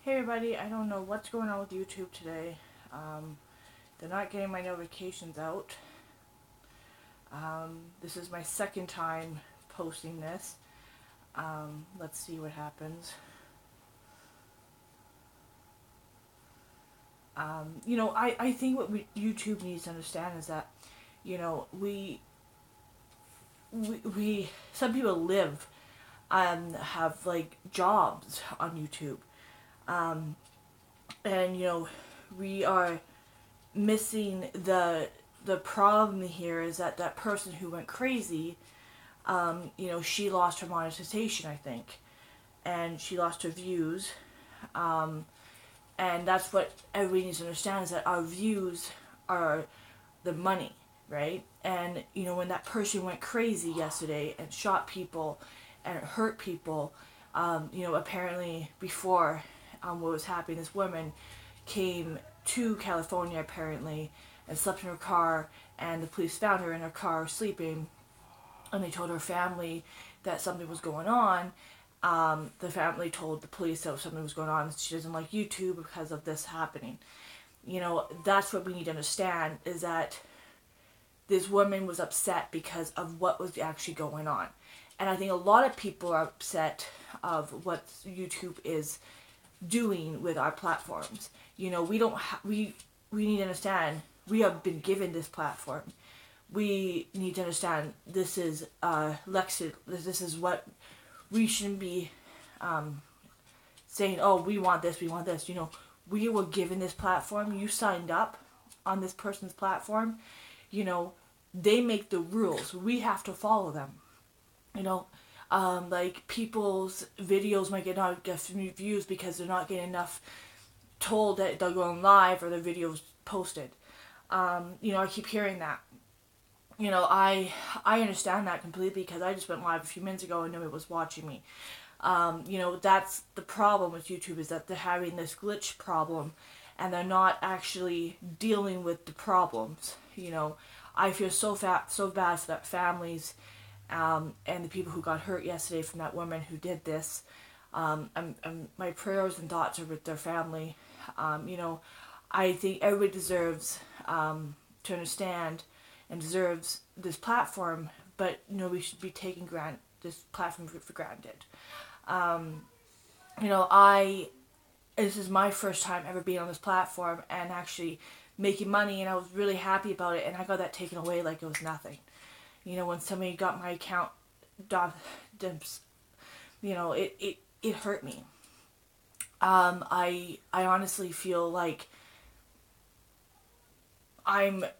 Hey everybody, I don't know what's going on with YouTube today. They're not getting my notifications out. This is my second time posting this. Let's see what happens. I think what YouTube needs to understand is that, we some people live and have like jobs on YouTube. Um, and we are missing the problem here is that that person who went crazy, she lost her monetization, I think, and she lost her views, um, and that's what everybody needs to understand is that our views are the money, right? And when that person went crazy yesterday and shot people and hurt people, apparently before what was happening, this woman came to California apparently and slept in her car, and the police found her in her car sleeping, and they told her family that something was going on. The family told the police that something was going on. She doesn't like YouTube because of this happening. That's what we need to understand is that this woman was upset because of what was actually going on. And I think a lot of people are upset of what YouTube is doing with our platforms. We don't we need to understand we have been given this platform. We need to understand this is this is what we shouldn't be saying, oh, we want this, we want this. We were given this platform. You signed up on this person's platform. They make the rules. We have to follow them. Like people's videos might not get views because they're not getting enough told that they're going live or their videos posted. I keep hearing that. I understand that completely because I just went live a few minutes ago and nobody was watching me. That's the problem with YouTube is that they're having this glitch problem and they're not actually dealing with the problems. I feel so bad for that families and the people who got hurt yesterday from that woman who did this. My prayers and thoughts are with their family. I think everybody deserves to understand and deserves this platform, but we should be taking this platform for granted. This is my first time ever being on this platform and actually making money, and I was really happy about it, and I got that taken away like it was nothing. When somebody got my account dumps, it hurt me. I honestly feel like I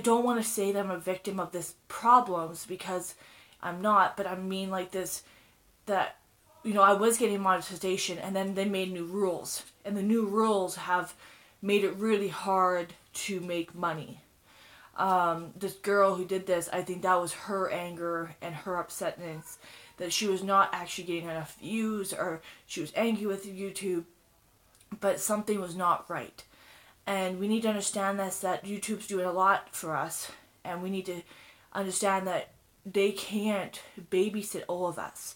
don't want to say that I'm a victim of this problems because I'm not, but I mean like this, that, I was getting monetization and then they made new rules, and the new rules have made it really hard to make money. This girl who did this, I think that was her anger and her upsetness that she was not actually getting enough views, or she was angry with YouTube, but something was not right. And we need to understand this, that YouTube's doing a lot for us, and we need to understand that they can't babysit all of us.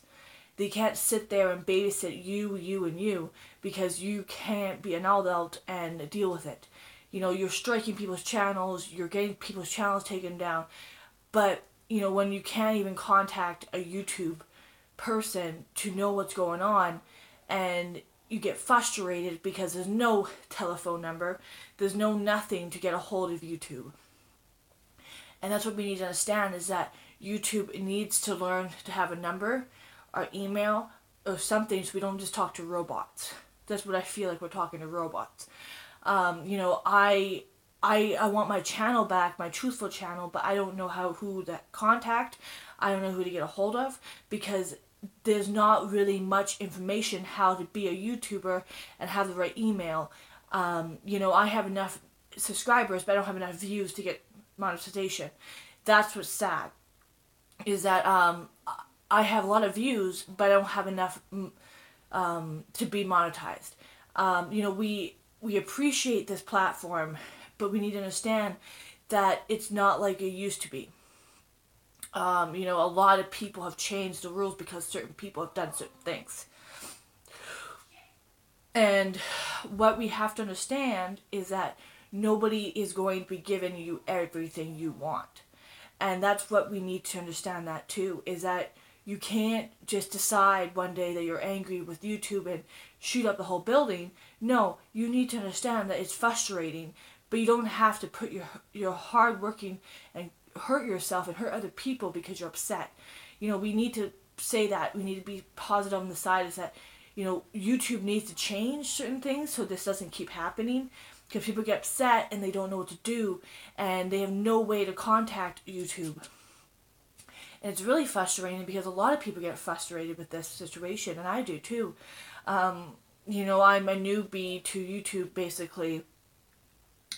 They can't sit there and babysit you, and you, because you can't be an adult and deal with it. You're striking people's channels, you're getting people's channels taken down, but, when you can't even contact a YouTube person to know what's going on, and you get frustrated because there's no telephone number, there's no nothing to get a hold of YouTube. And that's what we need to understand is that YouTube needs to learn to have a number or email or something so we don't just talk to robots. That's what I feel like we're talking to robots. I want my channel back, my truthful channel, but I don't know who to contact. I don't know who to get a hold of because there's not really much information how to be a YouTuber and have the right email. I have enough subscribers, but I don't have enough views to get monetization. That's what's sad, is that I have a lot of views, but I don't have enough to be monetized. We appreciate this platform, but we need to understand that it's not like it used to be. A lot of people have changed the rules because certain people have done certain things. And what we have to understand is that nobody is going to be giving you everything you want. And that's what we need to understand that too, is that you can't just decide one day that you're angry with YouTube and shoot up the whole building. No, you need to understand that it's frustrating, but you don't have to put your hard working and hurt yourself and hurt other people because you're upset. We need to say that. We need to be positive on the side is that, YouTube needs to change certain things so this doesn't keep happening, because people get upset and they don't know what to do and they have no way to contact YouTube. And it's really frustrating because a lot of people get frustrated with this situation, and I do too. I'm a newbie to YouTube basically,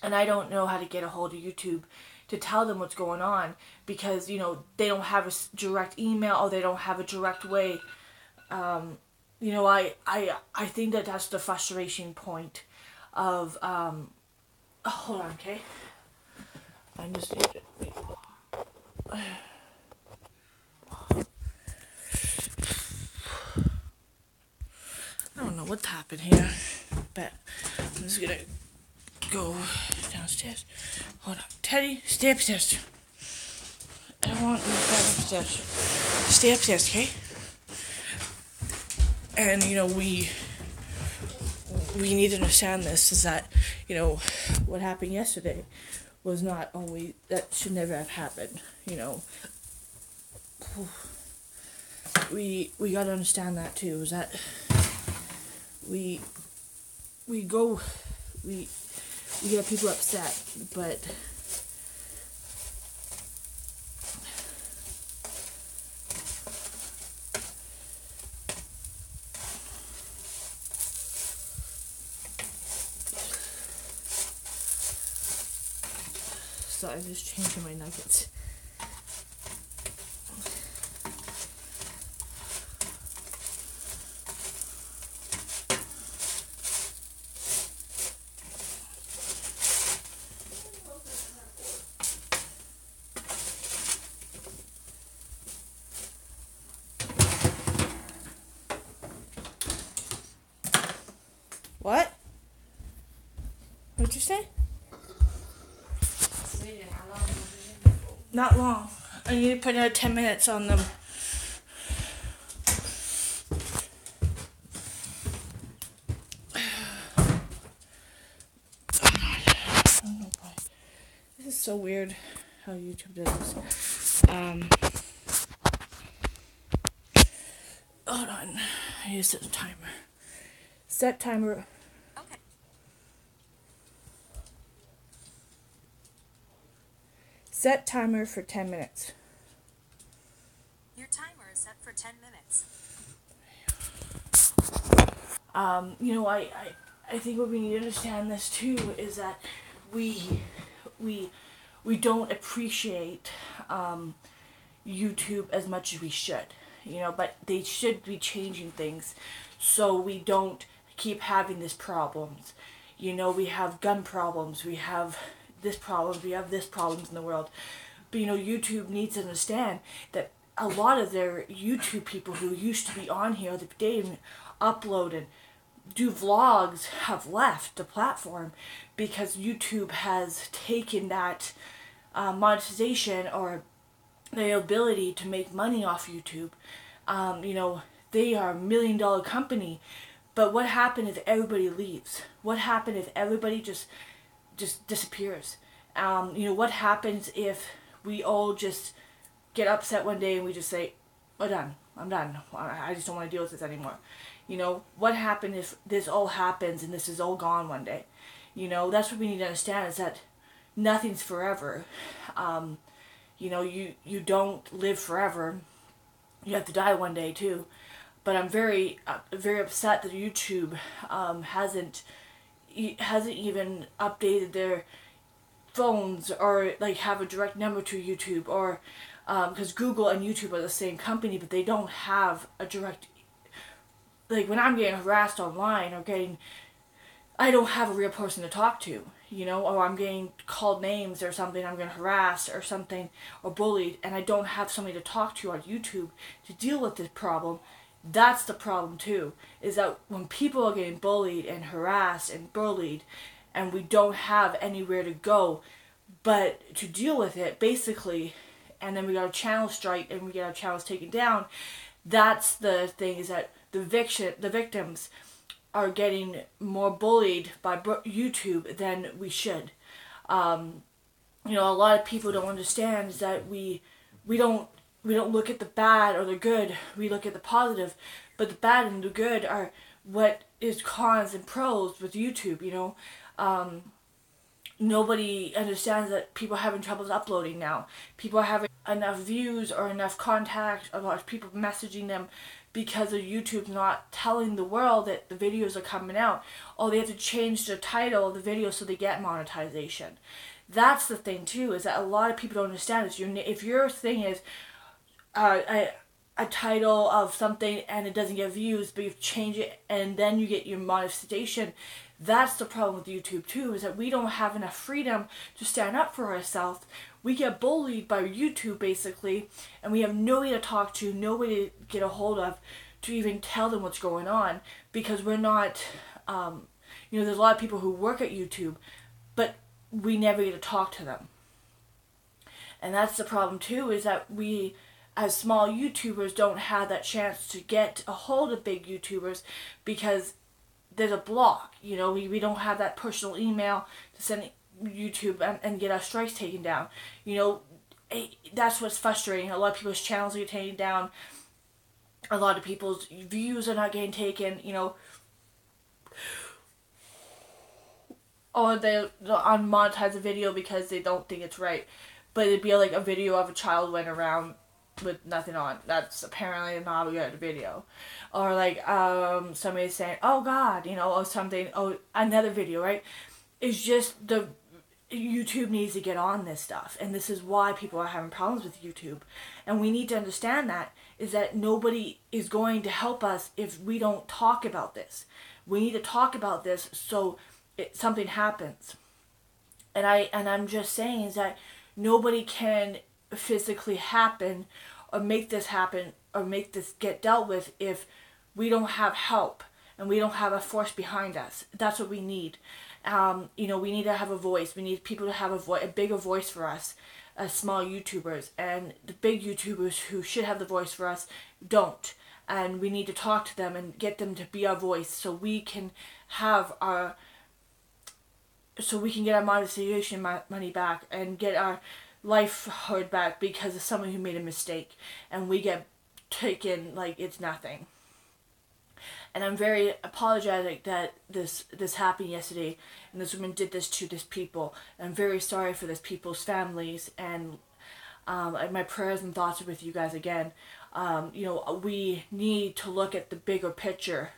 and I don't know how to get a hold of YouTube to tell them what's going on because, they don't have a direct email or they don't have a direct way. I think that that's the frustration point of, hold on, okay? I just need to, I don't know what's happened here, but I'm just gonna go downstairs. Hold on. Teddy, stay upstairs. I don't want you to go upstairs. Stay upstairs, okay? And, we need to understand this is that, what happened yesterday was not always, that should never have happened, We gotta understand that too, is that we get people upset, but so I'm just changing my nuggets. What? What'd you say? Not long. I need to put another 10 minutes on them. I don't know why. This is so weird how YouTube does this. Hold on. I need to set a timer. Set timer. Okay. Set timer for 10 minutes. Your timer is set for 10 minutes. I think what we need to understand this too is that we don't appreciate YouTube as much as we should, but they should be changing things so we don't keep having these problems. We have gun problems, we have this problems, we have this problems in the world. But YouTube needs to understand that a lot of their YouTube people who used to be on here the day and upload and do vlogs have left the platform because YouTube has taken that monetization or the ability to make money off YouTube. They are $1 million company, but what happened if everybody leaves? What happened if everybody just disappears? What happens if we all just get upset one day and we just say, "I'm done. I just don't want to deal with this anymore." What happens if this all happens and this is all gone one day? That's what we need to understand is that nothing's forever. You don't live forever. You have to die one day too. But I'm very upset that YouTube hasn't even updated their phones or have a direct number to YouTube, or because Google and YouTube are the same company, but they don't have a direct, when I'm getting harassed online I don't have a real person to talk to, or I'm getting called names or something, I'm getting harassed or something, or bullied, and I don't have somebody to talk to on YouTube to deal with this problem. That's the problem too, is that when people are getting bullied and harassed and bullied and we don't have anywhere to go but to deal with it, basically, and then we got a channel strike and we get our channels taken down, that's the thing, is that the victims are getting more bullied by YouTube than we should. You know, a lot of people don't understand is that we don't look at the bad or the good. We look at the positive, but the bad and the good are what is cons and pros with YouTube. You know, nobody understands that people are having troubles uploading now. People are having enough views or enough contact, a lot of people messaging them because of YouTube not telling the world that the videos are coming out. Or they have to change the title of the video so they get monetization. That's the thing too, is that a lot of people don't understand is if your thing is a title of something and it doesn't get views, but you change it and then you get your monetization. That's the problem with YouTube too, is that we don't have enough freedom to stand up for ourselves. We get bullied by YouTube basically, and we have nobody to talk to, nobody to get a hold of to even tell them what's going on, because we're not, you know, there's a lot of people who work at YouTube, but we never get to talk to them. And that's the problem too, is that we, as small YouTubers, don't have that chance to get a hold of big YouTubers because there's a block. You know, we don't have that personal email to send YouTube and get our strikes taken down. You know, that's what's frustrating. A lot of people's channels are getting taken down. A lot of people's views are not getting taken, you know. Or they'll unmonetize a video because they don't think it's right. But it'd be like a video of a child went around with nothing on. That's apparently not a good video. Or like somebody saying, oh God, you know, or something, oh, another video, right? It's just the YouTube needs to get on this stuff, and this is why people are having problems with YouTube. And we need to understand that, is that nobody is going to help us if we don't talk about this. We need to talk about this so something happens. And I'm just saying is that nobody can physically happen or make this happen or make this get dealt with if we don't have help and we don't have a force behind us. That's what we need. You know, we need to have a voice. We need people to have a bigger voice for us as small YouTubers. And the big YouTubers who should have the voice for us don't. And we need to talk to them and get them to be our voice so we can have our... so we can get our monetization money back and get our life heard back because of someone who made a mistake. And we get taken like it's nothing. And I'm very apologetic that this happened yesterday, and this woman did this to these people. And I'm very sorry for these people's families, and my prayers and thoughts are with you guys again. You know, we need to look at the bigger picture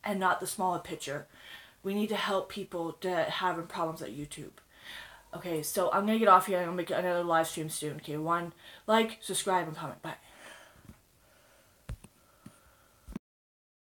and not the smaller picture. We need to help people that are having problems at YouTube. Okay, so I'm going to get off here. I'm going to make another live stream soon. Okay, 1, like, subscribe, and comment. Bye.